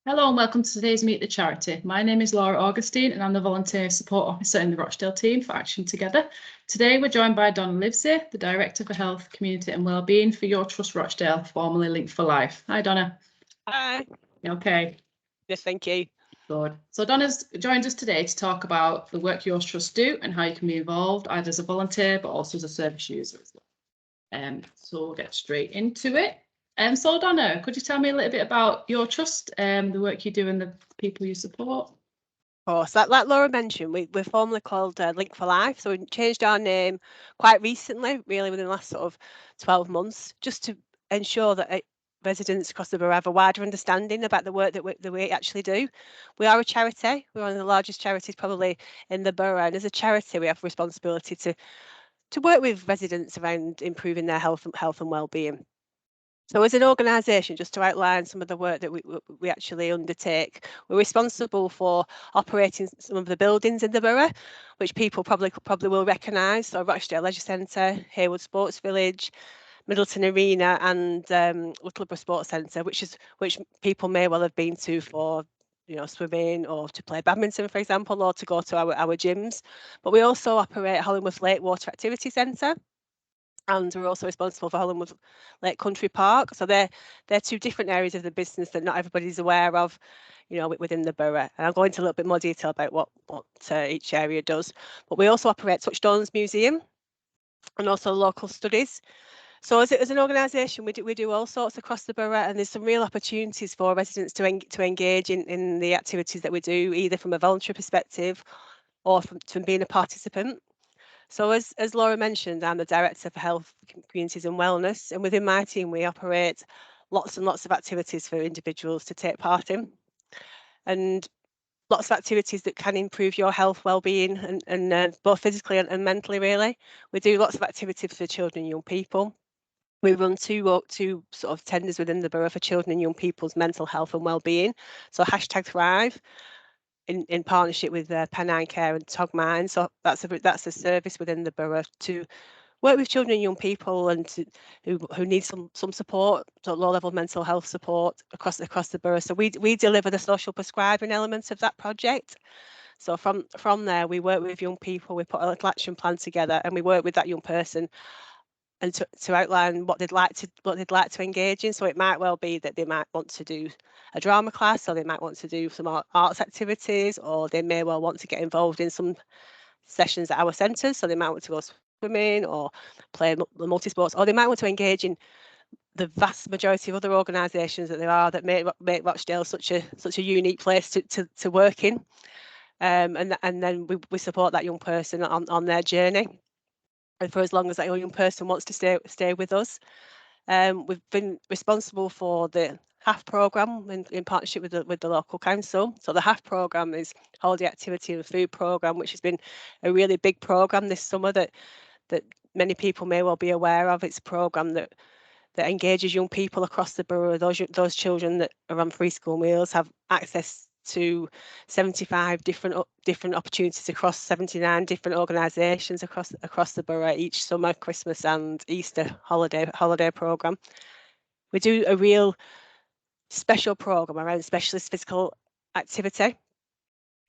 Hello and welcome to today's Meet the Charity. My name is Laura Augustine and I'm the Volunteer Support Officer in the Rochdale team for Action Together. Today we're joined by Donna Livesey, the Director for Health, Community and Wellbeing for Your Trust Rochdale, formerly Link for Life. Hi Donna. Hi. Okay. Yes, thank you. Good. So Donna's joined us today to talk about the work Your Trust do and how you can be involved either as a volunteer but also as a service user as well. So we'll get straight into it. So Donna, could you tell me a little bit about Your Trust, the work you do and the people you support? Of course, like Laura mentioned, we're formerly called Link for Life, so we changed our name quite recently, really within the last sort of 12 months, just to ensure that residents across the borough have a wider understanding about the work that we actually do. We are a charity. We're one of the largest charities probably in the borough, and as a charity, we have responsibility to work with residents around improving their health and well-being. So as an organisation, just to outline some of the work that we actually undertake, we're responsible for operating some of the buildings in the borough, which people probably will recognise. So Rochdale Leisure Centre, Haywood Sports Village, Middleton Arena and Littleborough Sports Centre, which people may well have been to for swimming or to play badminton, for example, or to go to our gyms. But we also operate Hollingworth Lake Water Activity Centre, and we're also responsible for Hollingworth Lake Country Park. So they're two different areas of the business that not everybody's aware of, within the borough. And I'll go into a little bit more detail about what each area does. But we also operate Touchstones Museum and also local studies. So as an organisation, we do all sorts across the borough, and there's some real opportunities for residents to engage in the activities that we do, either from a voluntary perspective or from being a participant. So as Laura mentioned, I'm the Director for Health, Communities and Wellness, and within my team we operate lots and lots of activities for individuals to take part in, and lots of activities that can improve your health, well-being and both physically and mentally really. We do lots of activities for children and young people. We run two sort of tenders within the borough for children and young people's mental health and well-being. So #Thrive, in partnership with Pennine Care and Togmine. So that's a service within the borough to work with children and young people and who need some support, so low-level mental health support across the borough. So we deliver the social prescribing element of that project. So from there, we work with young people. We put a little action plan together, and we work with that young person and to outline what they'd like to engage in. So it might well be that they might want to do a drama class, or they might want to do some arts activities, or they may well want to get involved in some sessions at our centres. So they might want to go swimming or play multi-sports, or they might want to engage in the vast majority of other organisations that there are that make Rochdale such a unique place to work in. And then we support that young person on their journey, and for as long as that young person wants to stay with us. We've been responsible for the HAF programme in partnership with the local council. So the HAF programme is Holiday Activity and Food Programme, which has been a really big programme this summer that many people may well be aware of. It's a programme that engages young people across the borough. Those children that are on free school meals have access to 75 different opportunities across 79 different organisations across the borough each summer, Christmas and Easter holiday programme. We do a real special programme around specialist physical activity.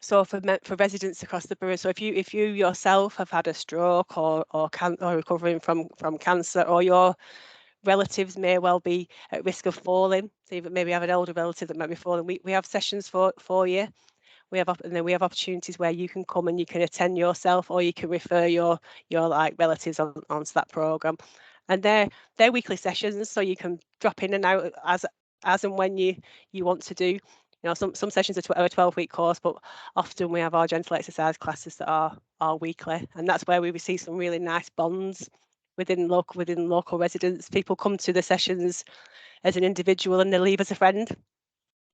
So for residents across the borough, so if you yourself have had a stroke or recovering from cancer, or your relatives may well be at risk of falling, so you maybe have an older relative that might be falling, we have sessions for you. We have opportunities where you can come and you can attend yourself, or you can refer your like relatives onto that programme. And they're weekly sessions, so you can drop in and out as and when you want to do. Some sessions are a 12-week course, but often we have our gentle exercise classes that are weekly, and that's where we see some really nice bonds within local residents. People come to the sessions as an individual and they leave as a friend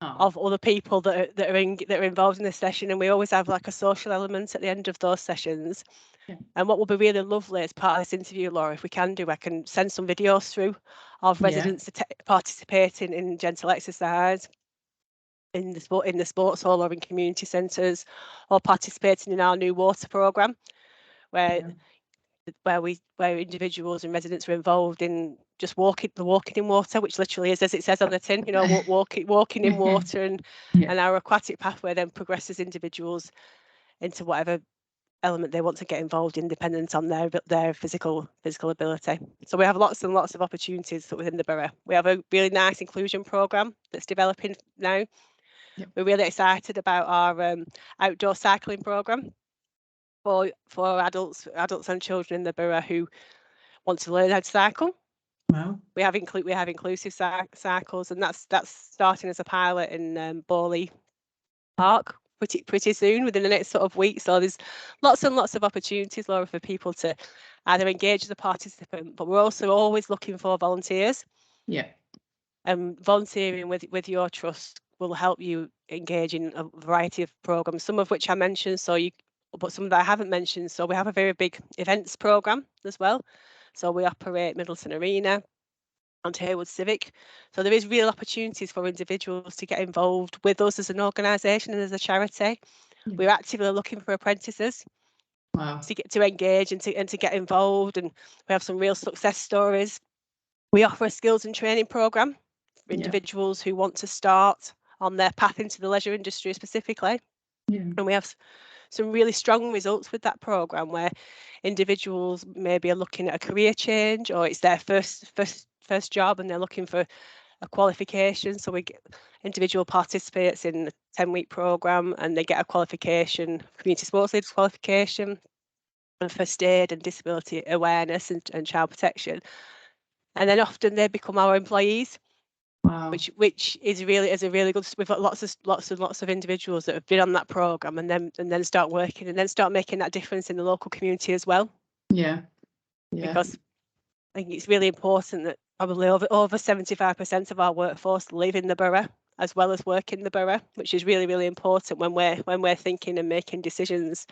of other people that are involved in the session, and we always have like a social element at the end of those sessions. Yeah. And what will be really lovely as part of this interview, Laura, if we can do, I can send some videos through of residents participating in gentle exercise in the sports hall or in community centres, or participating in our new water programme, where where individuals and residents are involved in just walking in water, which literally is as it says on the tin, you know, walking in water, and our aquatic pathway then progresses individuals into whatever element they want to get involved in, dependent on their physical ability. So we have lots and lots of opportunities within the borough. We have a really nice inclusion programme that's developing now. Yep. We're really excited about our outdoor cycling programme for adults and children in the borough who want to learn how to cycle. Wow. We have inclusive cycles, and that's starting as a pilot in Borley Park pretty soon, within the next sort of week. So there's lots and lots of opportunities, Laura, for people to either engage as a participant, but we're also always looking for volunteers. Yeah. And volunteering with your trust will help you engage in a variety of programs, some of which I mentioned, but some that I haven't mentioned. So we have a very big events program as well. So we operate Middleton Arena and Haywood Civic. So there is real opportunities for individuals to get involved with us as an organisation and as a charity. Yeah. We're actively looking for apprentices. Wow. To engage and to get involved, and we have some real success stories. We offer a skills and training programme for individuals who want to start on their path into the leisure industry specifically. Yeah. And we have some really strong results with that programme, where individuals maybe are looking at a career change, or it's their first job and they're looking for a qualification. So we get individual participants in a 10-week programme, and they get a qualification, community sports leaders qualification, and first aid and disability awareness and child protection. And then often they become our employees. Wow. Which is a really good. We've got lots of individuals that have been on that programme and then start working and then start making that difference in the local community as well. Yeah. Because I think it's really important that probably over 75% of our workforce live in the borough as well as work in the borough, which is really, really important when we're thinking and making decisions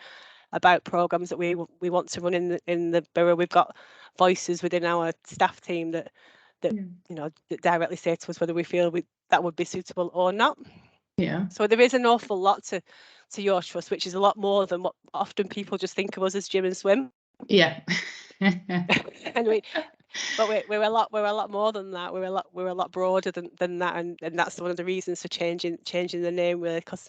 about programmes that we want to run in the borough. We've got voices within our staff team that that directly say to us whether we feel that would be suitable or not. Yeah. So there is an awful lot to your trust, which is a lot more than what often people just think of us as gym and swim. Yeah. And we're a lot more than that. We're a lot broader than that, and that's one of the reasons for changing the name, really, because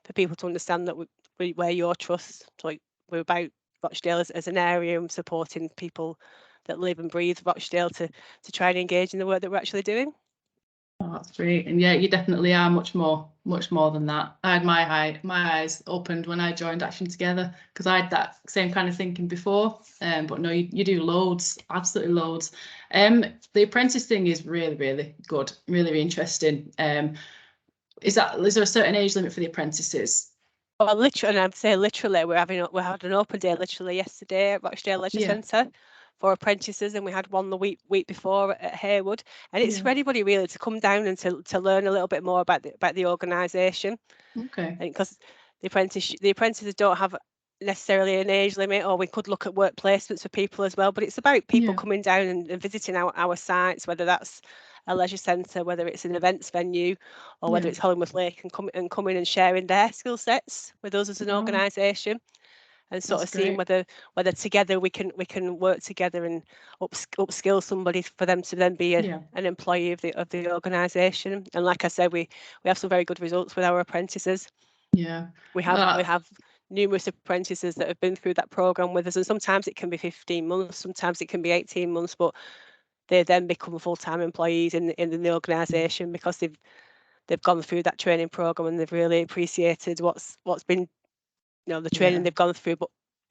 for people to understand that we're your trust. So we're about Rochdale as an area and supporting people that live and breathe Rochdale to try and engage in the work that we're actually doing. Oh, that's great. And yeah, you definitely are much more than that. I had my eyes opened when I joined Action Together, because I had that same kind of thinking before. But no, you do loads, absolutely loads. The apprentice thing is really, really good, really interesting. Is there a certain age limit for the apprentices? Well, literally, and I'd say literally, we had an open day literally yesterday at Rochdale Leisure Centre for apprentices, and we had one the week before at Haywood, and it's for anybody really to come down and to learn a little bit more about the organisation. Okay. Because the apprentices don't have necessarily an age limit, or we could look at work placements for people as well, but it's about people coming down and visiting our sites, whether that's a leisure centre, whether it's an events venue, or whether it's Hollingworth Lake, and coming and sharing their skill sets with us as an organisation, and sort of seeing whether together we can work together and upskill somebody for them to then be an employee of the organisation. And like I said, we have some very good results with our apprentices. Yeah, we have numerous apprentices that have been through that programme with us, and sometimes it can be 15 months, sometimes it can be 18 months, but they then become full-time employees in the organisation because they've gone through that training programme and they've really appreciated what's been, the training they've gone through, but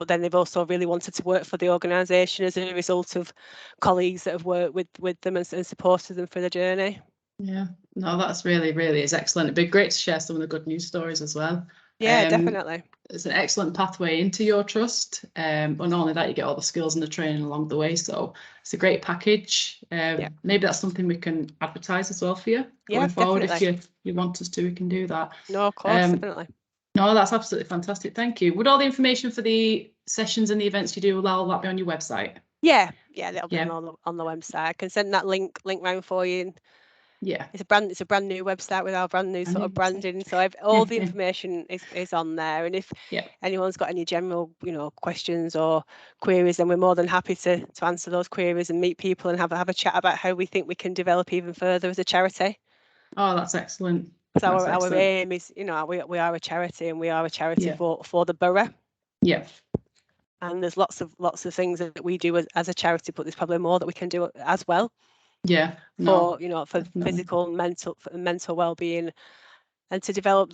then they've also really wanted to work for the organisation as a result of colleagues that have worked with them and supported them for the journey. Yeah, no, that's really, really is excellent. It'd be great to share some of the good news stories as well. Yeah, definitely. It's an excellent pathway into your trust. But not only that, you get all the skills and the training along the way. So it's a great package. Maybe that's something we can advertise as well for you going forward. Definitely. If you want us to, we can do that. No, of course, definitely. No, that's absolutely fantastic. Thank you. Would all the information for the sessions and the events you do, will all that be on your website? Yeah, that'll be on the website. I can send that link round for you. Yeah. It's a brand new website with our brand new sort of branding. So all the information is on there. And if anyone's got any general, questions or queries, then we're more than happy to answer those queries and meet people and have a chat about how we think we can develop even further as a charity. Oh, that's excellent. So our aim is, we are a charity, and we are a charity for the borough. Yeah. And there's lots of things that we do as a charity, but there's probably more that we can do as well. Yeah. For physical, mental well-being, and to develop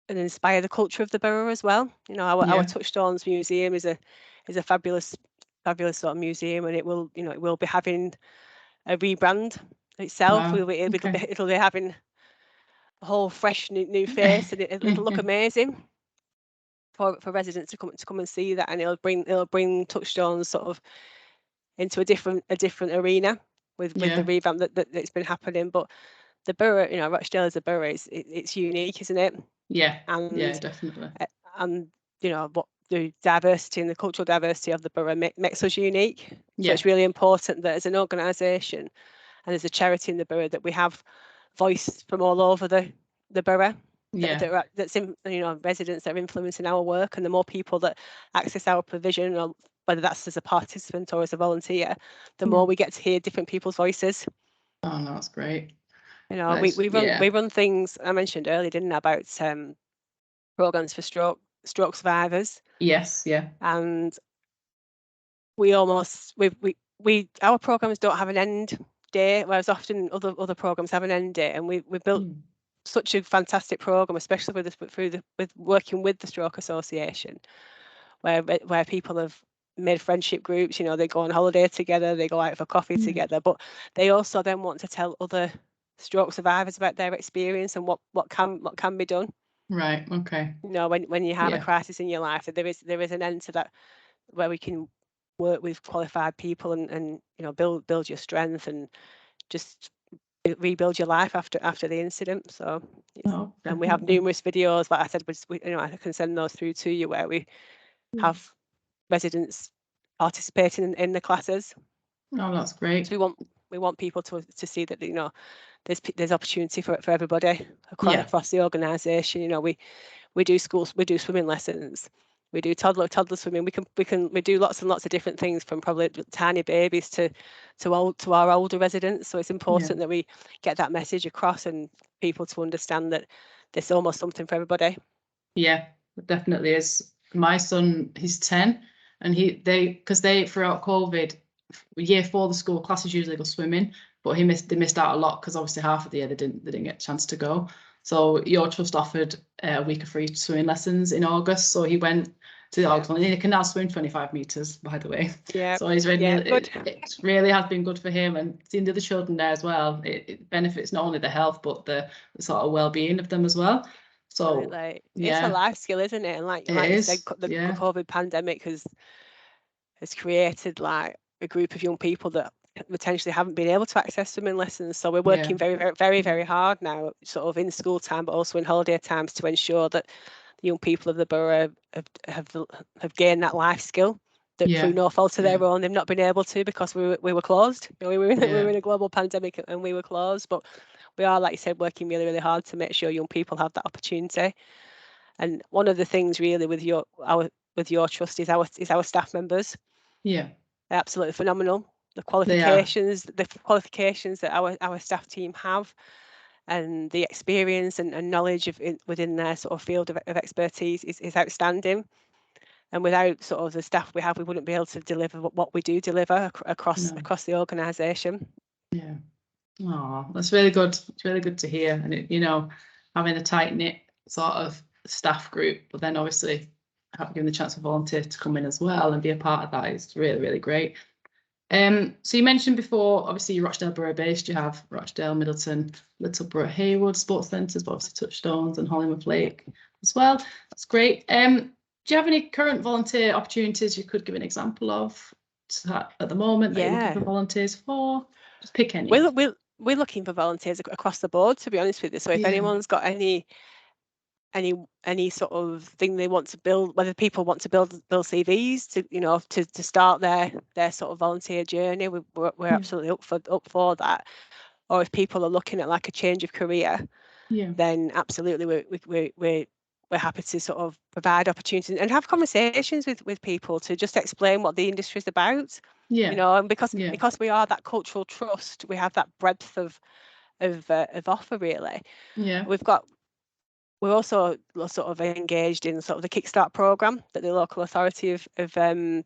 and inspire the culture of the borough as well. Our Touchstones Museum is a fabulous sort of museum, and it will be having a rebrand itself. Wow. It'll be having a whole fresh new face, and it'll look amazing for residents to come and see that, and it'll bring Touchstones sort of into a different arena with the revamp that's been happening. But the borough, Rochdale as a borough, it's unique, isn't it? Yeah. And Definitely. And what the diversity and the cultural diversity of the borough makes us unique. So it's really important that as an organisation and as a charity in the borough that we have voice from all over the borough. That's in, residents that are influencing our work, and the more people that access our provision, or whether that's as a participant or as a volunteer, the more we get to hear different people's voices. Oh, no, that's great. We run things, I mentioned earlier, didn't I, about programs for stroke survivors. Yes, yeah. And our programs don't have an end date, whereas often other programs have an end date, and we built such a fantastic program, especially with working with the Stroke Association, where people have made friendship groups. They go on holiday together, they go out for coffee together, but they also then want to tell other stroke survivors about their experience and what can be done. Right. Okay. When you have a crisis in your life, that there is an end to that, where we can work with qualified people and build your strength and just rebuild your life after the incident. So and we have numerous videos, like I said, I can send those through to you, where we have residents participating in the classes. Oh, that's great. So we want people to see that there's opportunity for everybody across the organisation. We do swimming lessons. We do toddler swimming. We do lots and lots of different things, from probably tiny babies to our older residents. So it's important that we get that message across, and people to understand that there's almost something for everybody. Yeah, it definitely is. My son, he's 10, and because throughout COVID, year 4 the school classes usually go swimming, but they missed out a lot because obviously half of the year they didn't get a chance to go. So your trust offered a week of free swimming lessons in August. So he went to the August one. He can now swim 25 meters, by the way. Yeah. So he's really, it really has been good for him, and seeing the other children there as well. It benefits not only the health, but the sort of well-being of them as well. So it's a life skill, isn't it? And like you said, the COVID pandemic has created like a group of young people that potentially haven't been able to access swimming lessons. So we're working very, very, very, very hard now, sort of in school time, but also in holiday times, to ensure that the young people of the borough have gained that life skill that through no fault of their own they've not been able to, because we were closed. We were in a global pandemic and we were closed, but we are, like you said, working really, really hard to make sure young people have that opportunity. And one of the things really with your trust is our staff members. Yeah, they're absolutely phenomenal. The qualifications that our staff team have, and the experience and knowledge within their sort of field of expertise is outstanding. And without sort of the staff we have, we wouldn't be able to deliver what we do deliver across the organisation. Yeah. Oh, that's really good. It's really good to hear. And having a tight knit sort of staff group, but then obviously giving the chance for volunteers to come in as well and be a part of that is really, really great. So you mentioned before, obviously you're Rochdale Borough based. You have Rochdale, Middleton, Littleborough, Haywood sports centres, but obviously Touchstones and Hollingwood Lake as well. That's great. Do you have any current volunteer opportunities you could give an example of at the moment that you're looking for volunteers for? Just pick any. We're looking for volunteers across the board, to be honest with you. So if anyone's got any sort of thing they want to build, whether people want to build CVs to start their sort of volunteer journey, we're absolutely up for that. or if people are looking at like a change of career, then absolutely we're happy to sort of provide opportunities and have conversations with people to just explain what the industry is about. You know, and because we are that cultural trust, we have that breadth of offer really. We're also sort of engaged in sort of the Kickstart programme that the local authority have been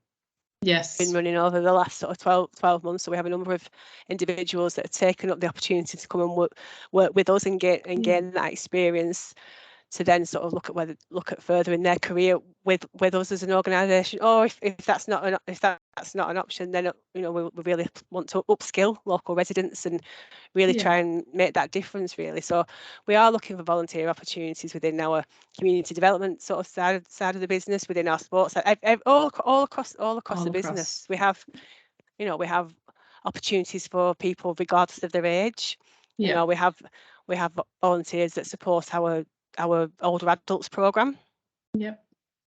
running over the last sort of 12 months. So we have a number of individuals that have taken up the opportunity to come and work with us and gain that experience, to then sort of look at furthering their career with us as an organisation. Or if that's not an option, then we really want to upskill local residents and really try and make that difference really. So we are looking for volunteer opportunities within our community development sort of side of the business, within our sports side, all across the business. We have opportunities for people regardless of their age. You know, we have volunteers that support our older adults program. You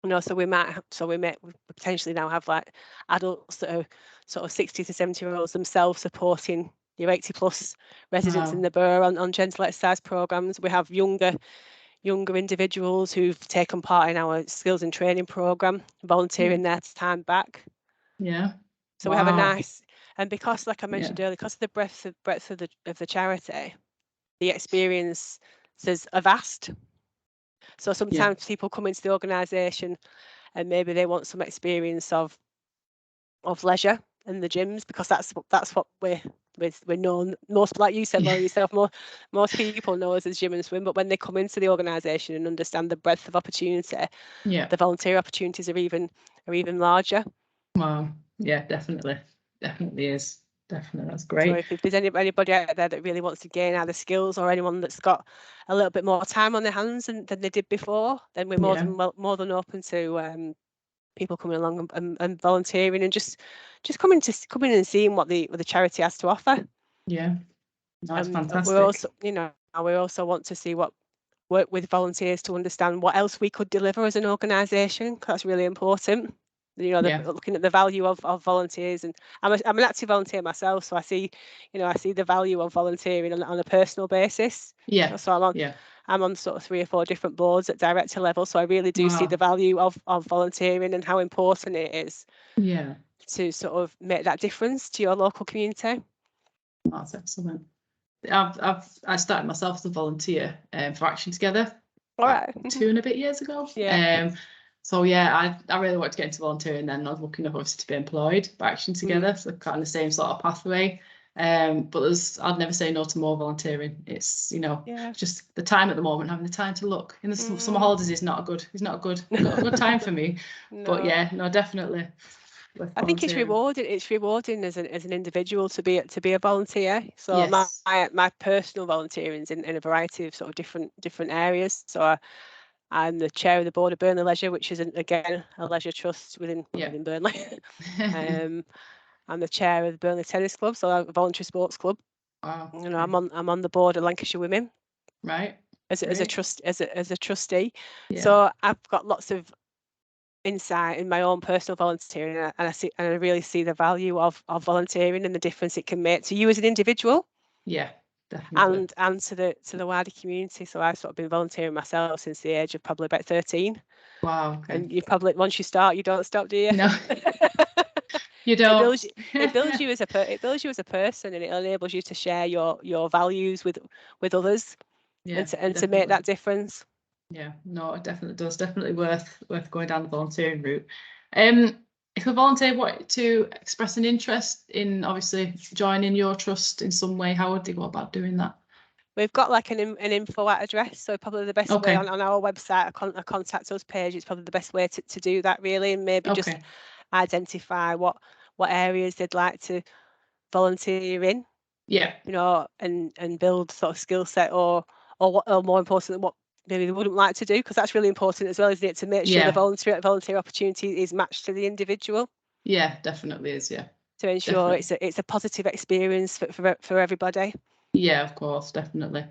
know, so we potentially now have like adults that are sort of 60 to 70-year-olds themselves supporting your 80+ residents in the borough on gentle exercise programs. We have younger individuals who've taken part in our skills and training program, volunteering their time back. So we have a nice, and because, like I mentioned earlier, because of the breadth of the charity, the experiences are vast. So sometimes people come into the organisation and maybe they want some experience of leisure in the gyms, because that's what we're known most, like you said, Laura, yourself, most people know us as gym and swim. But when they come into the organisation and understand the breadth of opportunity, the volunteer opportunities are even larger. Wow. Yeah, definitely is. Definitely, that's great. So if there's anybody out there that really wants to gain either skills, or anyone that's got a little bit more time on their hands than they did before, then we're more than open to people coming along and volunteering and just coming and seeing what the charity has to offer. That's fantastic. We also want to see work with volunteers to understand what else we could deliver as an organisation. That's really important. Looking at the value of volunteers, and I'm an active volunteer myself, so I see the value of volunteering on a personal basis. So I'm on sort of 3 or 4 different boards at director level, so I really do see the value of volunteering and how important it is to sort of make that difference to your local community. That's excellent. I started myself as a volunteer for Action Together 2 and a bit years ago. So I really wanted to get into volunteering then. I was lucky enough obviously to be employed by Action Together, so kind of the same sort of pathway. But I'd never say no to more volunteering. It's just the time at the moment, having the time to look. In the summer holidays is not a good time for me. No. But definitely. I think it's rewarding. It's rewarding as an individual to be a volunteer. So my personal volunteering is in a variety of sort of different areas. So I'm the chair of the board of Burnley Leisure, which is again a leisure trust within Burnley. I'm the chair of the Burnley Tennis Club, so a voluntary sports club. I'm on the board of Lancashire Women. Right. As a trustee. So I've got lots of insight in my own personal volunteering, and I really see the value of volunteering and the difference it can make to you as an individual. Definitely. And to the wider community. So I've sort of been volunteering myself since the age of probably about 13. Wow. Okay. And you probably, once you start, you don't stop, do you? No. You don't. It builds you as a person, and it enables you to share your values with others, and to make that difference. Yeah, no, it definitely does. Definitely worth going down the volunteering route. If a volunteer wanted to express an interest in obviously joining your trust in some way, how would they go about doing that? We've got like an info address, so probably the best way on our website, a contact us page is probably the best way to do that really, and maybe just identify what areas they'd like to volunteer in. And build sort of skill set, or more importantly, what maybe they wouldn't like to do, because that's really important as well, isn't it, to make sure the volunteer opportunity is matched to the individual. Yeah, definitely is. To ensure it's a positive experience for everybody. Yeah, of course, definitely.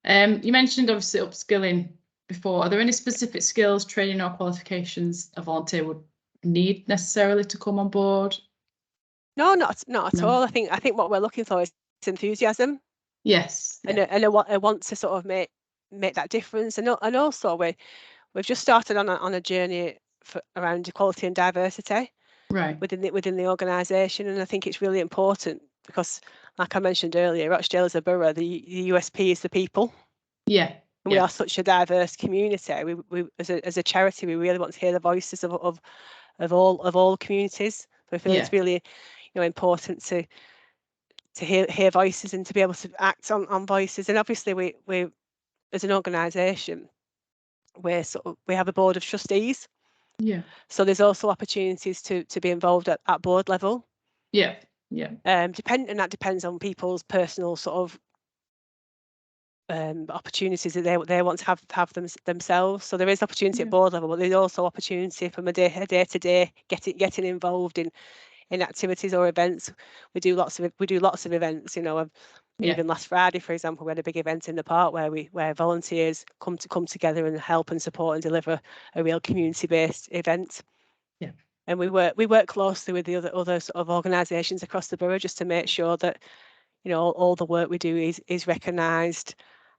You mentioned obviously upskilling before. Are there any specific skills, training or qualifications a volunteer would need necessarily to come on board? No, not at all. I think what we're looking for is enthusiasm. Yes. And I want to sort of make that difference. And also we've just started on a journey around equality and diversity Right. within the organisation, and I think it's really important because, like I mentioned earlier, Rochdale as a borough, the USP is the people. Yeah. And we are such a diverse community. We as a charity, we really want to hear the voices of all communities. So I feel it's really, important to hear voices and to be able to act on voices. And obviously, we as an organisation, we have a board of trustees. Yeah. So there's also opportunities to be involved at board level. Yeah. Yeah. And that depends on people's personal sort of opportunities that they want to have themselves. So there is opportunity at board level, but there's also opportunity from a day to day getting involved in activities or events. We do lots of events. Even last Friday, for example, we had a big event in the park where volunteers come together and help and support and deliver a real community-based event. Yeah. And we work closely with the other sort of organisations across the borough just to make sure that all the work we do is recognised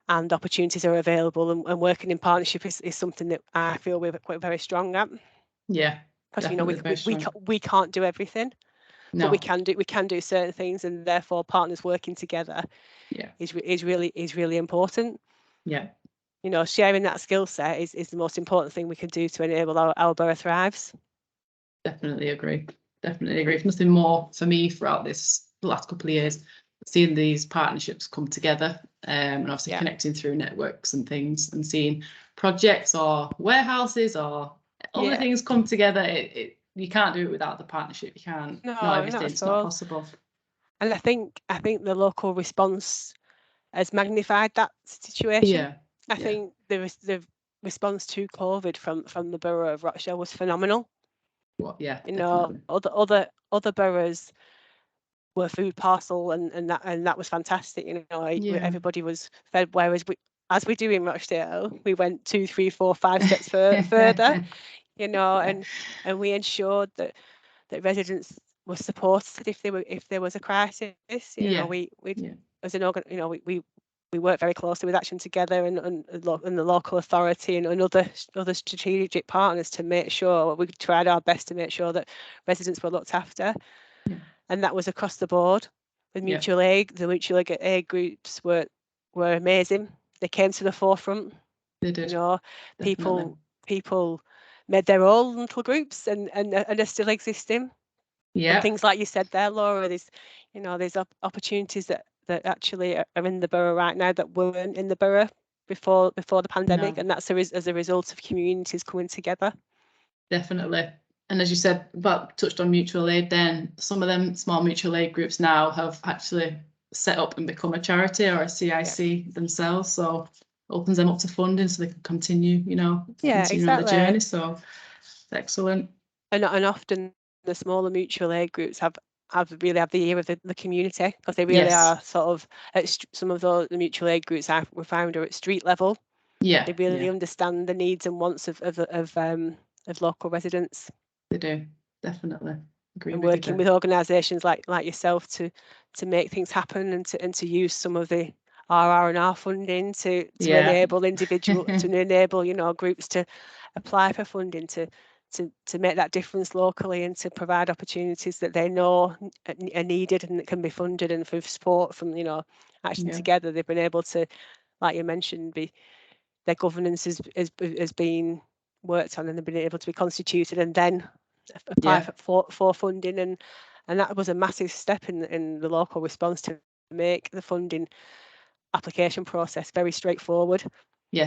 and opportunities are available, and working in partnership is something that I feel we're quite very strong at. Yeah. Because we can't do everything. No. But we can do certain things, and therefore partners working together is really important. Yeah. Sharing that skill set is the most important thing we can do to enable our borough thrives. Definitely agree. If nothing more for me throughout the last couple of years, seeing these partnerships come together, and obviously connecting through networks and things, and seeing projects or warehouses or other things come together. You can't do it without the partnership. You can't. Not everything. It's not possible. And I think the local response has magnified that situation. I think the response to COVID from the borough of Rochdale was phenomenal. Definitely. Other boroughs were food parcel, and that was fantastic. Everybody was fed, whereas as we do in Rochdale, we went 2, 3, 4, 5 steps further. And we ensured that residents were supported if there was a crisis. We as an organ, we work very closely with Action Together and the local authority and other strategic partners to make sure we tried our best to make sure that residents were looked after. And that was across the board. The mutual aid groups were amazing. They came to the forefront. They did. People made their own little groups and are still existing. And things like you said there, Laura, there's opportunities that actually are in the borough right now that weren't in the borough before the pandemic, and that's as a result of communities coming together. Definitely. And as you said, touched on mutual aid, then some of them small mutual aid groups now have actually set up and become a charity or a CIC themselves. So opens them up to funding so they can continue, on the journey. So excellent. And often the smaller mutual aid groups have really the ear of the community, because they really are sort of some of the mutual aid groups we found are at street level. They really understand the needs and wants of local residents. They do, definitely. Agree. And working with organisations like yourself to make things happen and to use some of the RR&R funding to enable individuals to enable groups to apply for funding to make that difference locally and to provide opportunities that they know are needed and that can be funded, and for support from Action Together, they've been able to, like you mentioned, their governance has been worked on and they've been able to be constituted and then apply for funding, and that was a massive step in the local response to make the funding application process very straightforward.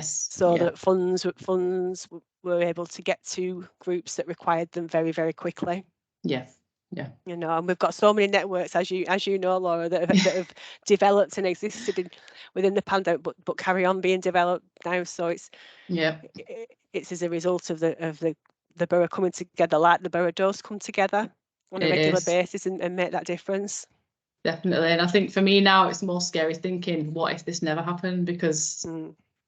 So that funds were able to get to groups that required them very, very quickly. And we've got so many networks, as you know, Laura, that have developed and existed within the pandemic, but carry on being developed now. So it's as a result of the borough coming together, like the borough does come together on a regular basis and make that difference. Definitely. And I think for me now, it's more scary thinking, what if this never happened? Because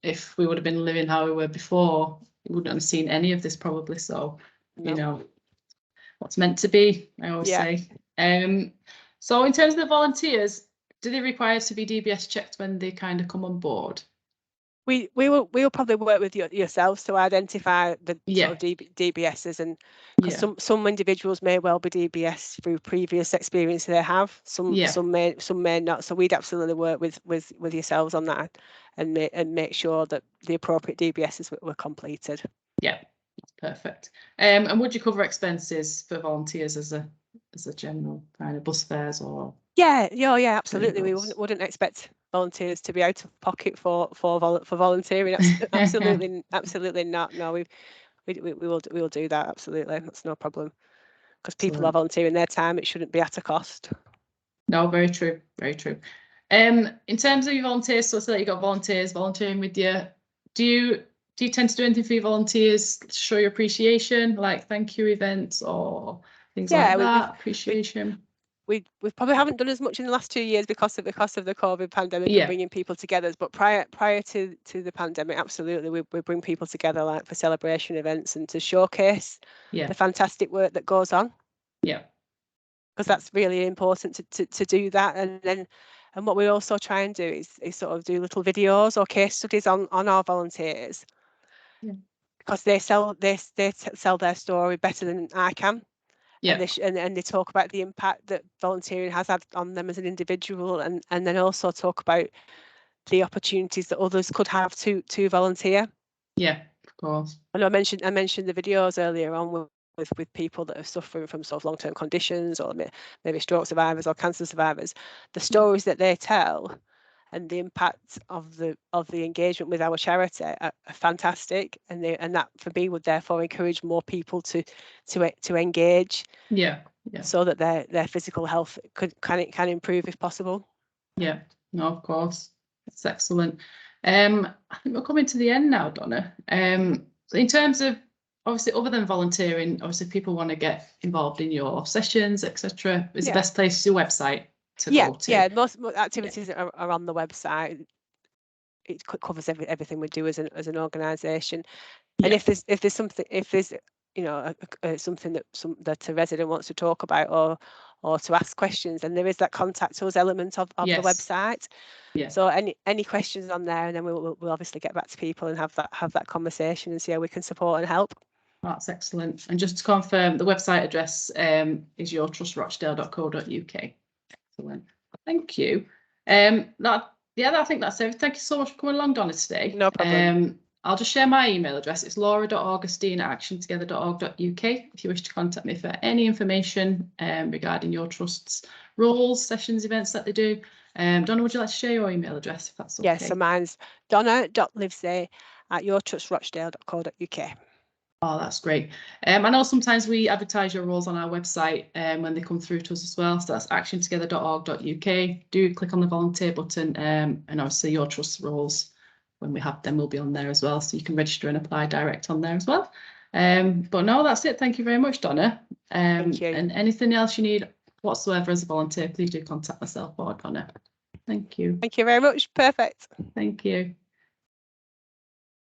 if we would have been living how we were before, we wouldn't have seen any of this probably. So, what's meant to be, I always say. So in terms of the volunteers, do they require to be DBS checked when they kind of come on board? We will probably work with yourselves to identify the sort of DBSs, and because some individuals may well be DBS through previous experience they have, some may not. So we'd absolutely work with yourselves on that, and make sure that the appropriate DBSs were completed. Yeah, perfect. And would you cover expenses for volunteers as a general kind of bus fares or? Yeah, absolutely. We wouldn't expect volunteers to be out of pocket for volunteering. Absolutely not. No, we will do that. Absolutely, that's no problem. Because people are volunteering their time, it shouldn't be at a cost. No, very true, very true. In terms of your volunteers, so say you got volunteers volunteering with you. Do you tend to do anything for your volunteers to show your appreciation, like thank you events or things like that? Appreciation. We probably haven't done as much in the last 2 years because of the COVID pandemic and bringing people together. But prior to the pandemic, absolutely, we bring people together like for celebration events and to showcase the fantastic work that goes on. Yeah. Because that's really important to do that. And what we also try and do is sort of do little videos or case studies on our volunteers. Yeah. Because they tell their story better than I can. Yeah. And they talk about the impact that volunteering has had on them as an individual, and then also talk about the opportunities that others could have to volunteer. Yeah, of course. And I mentioned the videos earlier on with people that are suffering from sort of long-term conditions, or maybe stroke survivors or cancer survivors. The stories that they tell and the impact of the engagement with our charity are fantastic, and that for me would therefore encourage more people to engage. Yeah. So that their physical health can improve if possible. Yeah, no, of course, that's excellent. I think we're coming to the end now, Donna. So in terms of, obviously, other than volunteering, obviously people want to get involved in your sessions, etc. Is the best place your website to go to? Yeah, most activities are on the website. It covers everything we do as an organisation. And if there's something, something that a resident wants to talk about or to ask questions, and there is that contact us element of the website. So any questions on there, and then we'll obviously get back to people and have that conversation and see how we can support and help. That's excellent. And just to confirm, the website address is yourtrustrochdale.co.uk. Excellent. Thank you. I think that's it. Thank you so much for coming along, Donna, today. No problem. I'll just share my email address. It's laura.augustine@actiontogether.org.uk if you wish to contact me for any information regarding your trust's roles, sessions, events that they do. Donna, would you like to share your email address if that's okay? Yes, so mine's donna.livesey@yourtrustrochdale.co.uk. Oh, that's great. I know sometimes we advertise your roles on our website when they come through to us as well. So that's actiontogether.org.uk. Do click on the volunteer button and obviously your trust roles, when we have them, will be on there as well. So you can register and apply direct on there as well. But no, that's it. Thank you very much, Donna. Thank you. And anything else you need whatsoever as a volunteer, please do contact myself or Donna. Thank you. Thank you very much. Perfect. Thank you.